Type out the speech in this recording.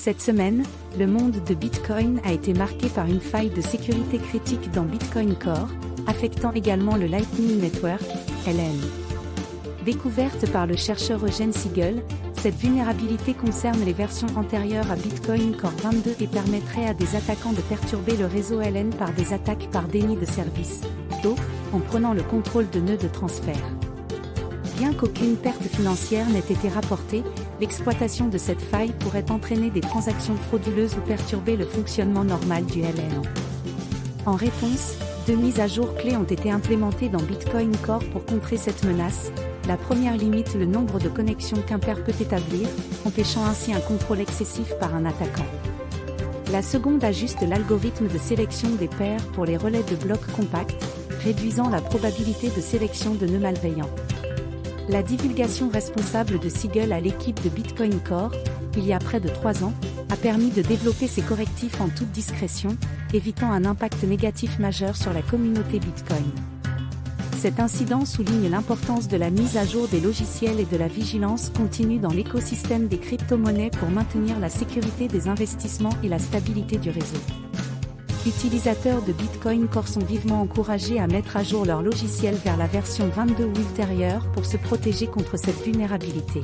Cette semaine, le monde de Bitcoin a été marqué par une faille de sécurité critique dans Bitcoin Core, affectant également le Lightning Network, LN. Découverte par le chercheur Eugene Siegel, cette vulnérabilité concerne les versions antérieures à Bitcoin Core 22 et permettrait à des attaquants de perturber le réseau LN par des attaques par déni de service, DO, en prenant le contrôle de nœuds de transfert. Bien qu'aucune perte financière n'ait été rapportée, l'exploitation de cette faille pourrait entraîner des transactions frauduleuses ou perturber le fonctionnement normal du LN. En réponse, 2 mises à jour clés ont été implémentées dans Bitcoin Core pour contrer cette menace. La première limite le nombre de connexions qu'un pair peut établir, empêchant ainsi un contrôle excessif par un attaquant. La seconde ajuste l'algorithme de sélection des pairs pour les relais de blocs compacts, réduisant la probabilité de sélection de nœuds malveillants. La divulgation responsable de Siegel à l'équipe de Bitcoin Core, il y a près de 3 ans, a permis de développer ces correctifs en toute discrétion, évitant un impact négatif majeur sur la communauté Bitcoin. Cet incident souligne l'importance de la mise à jour des logiciels et de la vigilance continue dans l'écosystème des crypto-monnaies pour maintenir la sécurité des investissements et la stabilité du réseau. Utilisateurs de Bitcoin Core sont vivement encouragés à mettre à jour leur logiciel vers la version 22 ou ultérieure pour se protéger contre cette vulnérabilité.